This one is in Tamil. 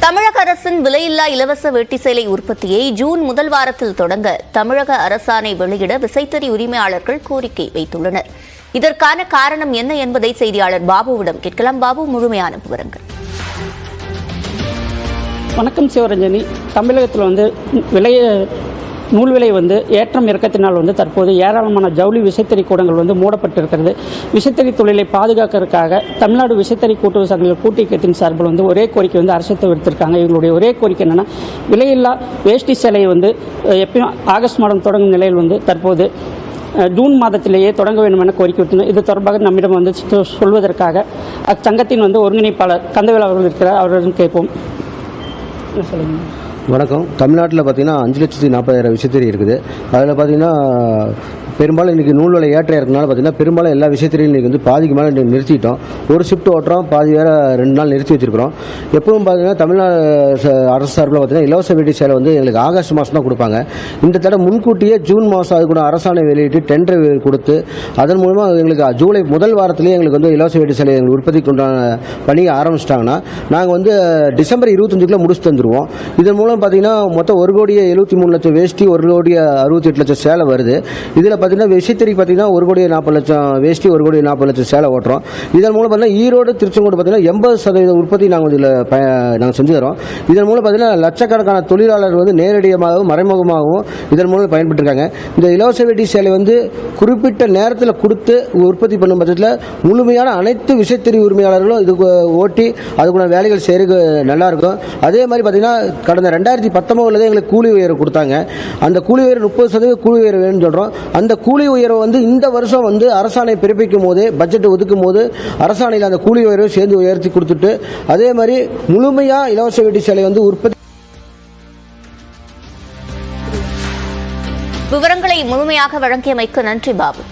தமிழக அரசின் விலையில்லா இலவச வேட்டி சேலை உற்பத்தியை ஜூன் முதல் வாரத்தில் தொடங்க தமிழக அரசாணை வெளியிட விசைத்தறி உரிமையாளர்கள் கோரிக்கை வைத்துள்ளனர். இதற்கான காரணம் என்ன என்பதை செய்தியாளர் பாபுவிடம் கேட்கலாம். பாபு, முழுமையான விவரங்கள். வணக்கம் சிவரஞ்சனி. தமிழகத்தில் நூல் விலை ஏற்றம் இறக்கத்தினால் தற்போது ஏராளமான ஜவுளி விசைத்தறி கூடங்கள் மூடப்பட்டிருக்கிறது. விசைத்தறி தொழிலை பாதுகாக்கிறதுக்காக தமிழ்நாடு விசைத்தறி கூட்டுறவு சங்கங்கள் கூட்டியக்கத்தின் சார்பில் ஒரே கோரிக்கை அரசு விடுத்திருக்காங்க. இவங்களுடைய ஒரே கோரிக்கை என்னன்னா, விலையில்லா வேஷ்டி சேலை எப்பயும் ஆகஸ்ட் மாதம் தொடங்கும் நிலையில் தற்போது ஜூன் மாதத்திலேயே தொடங்க வேண்டும் என கோரிக்கை விட்டனர். இது தொடர்பாக நம்மிடம் சொல்வதற்காக அச்சங்கத்தின் ஒருங்கிணைப்பாளர் கந்தவேல் அவர்கள் இருக்கிறார். அவரிடம் கேட்போம். சொல்லுங்கள். வணக்கம். தமிழ்நாட்டில் பார்த்தீங்கன்னா 5,40,000 விசைத்தறி இருக்குது. அதில் பார்த்தீங்கன்னா பெரும்பாலும் இன்றைக்கி நூல் விலை ஏற்ற இருக்கனால பார்த்தீங்கன்னா பெரும்பாலும் எல்லா விசைத்தறியும் இன்றைக்கி பாதிக்கு மேலே இன்றைக்கி நிறுத்திட்டோம். ஒரு ஷிஃப்ட் ஓட்டுறோம், பாதி வேறு 2 நாள் நிறுத்தி வச்சுருக்கிறோம். எப்பவும் பார்த்தீங்கன்னா தமிழ்நாடு அரசு சார்பில் பார்த்தீங்கன்னா இலவச வேட்டி சேலை எங்களுக்கு ஆகஸ்ட் மாதம் தான் கொடுப்பாங்க. இந்த தடவை முன்கூட்டியே ஜூன் மாதம் அது கூட அரசாணை வெளியிட்டு டெண்டர் கொடுத்து அதன் மூலமாக எங்களுக்கு ஜூலை முதல் வாரத்திலேயே எங்களுக்கு இலவச வேட்டி சேலை எங்களுக்கு உற்பத்திக்கு உண்டான பணியை ஆரம்பிச்சிட்டாங்கன்னா நாங்கள் டிசம்பர் 25க்குள்ளே முடிச்சு தந்துடுவோம். இதன் மூலம் பார்த்தீங்கன்னா மொத்தம் 1,73,00,000 வேஷ்டி, 1,68,00,000 சேலை வருது. இதில் பார்த்தீங்கன்னா விசைத்தறி பார்த்தீங்கன்னா 1,40,00,000 வேஷ்டி, 1,40,00,000 சேலை ஓட்டுறோம். இதன் மூலம் பார்த்தீங்கன்னா ஈரோடு, திருச்செங்கோடு பார்த்தீங்கன்னா 80% உற்பத்தி நாங்கள் செஞ்சு தரோம். இதன் மூலம் பார்த்தீங்கன்னா லட்சக்கணக்கான தொழிலாளர் நேரடியாகவும் மறைமுகமாகவும் இதன் மூலம் பயன்பட்டுருக்காங்க. இந்த இலவச வேட்டி சேலை குறிப்பிட்ட நேரத்தில் கொடுத்து உற்பத்தி பண்ணும் பட்சத்தில் முழுமையான அனைத்து விசைத்தறி உரிமையாளர்களும் இதுக்கு ஓட்டி அதுக்குள்ள வேலைகள் செய்யறதுக்கு நல்லாயிருக்கும். அதே மாதிரி பார்த்தீங்கன்னா கடந்த 2019 எங்களுக்கு கூலி உயர்வு கொடுத்தாங்க. அந்த கூலி உயர்வு 30% கூலி உயர்வு வேணும்னு சொல்கிறோம். அந்த கூலி உயர்வை இந்த வருஷம் அரசாணை பிறப்பிக்கும் போதே பட்ஜெட் ஒதுக்கும் போது அரசாணையில் அந்த கூலி உயர்வை சேர்ந்து உயர்த்தி கொடுத்துட்டு அதே மாதிரி முழுமையாக இலவச வேட்டி சேலை உற்பத்தி. விவரங்களை முழுமையாக வழங்கியமைக்கு நன்றி பாபு.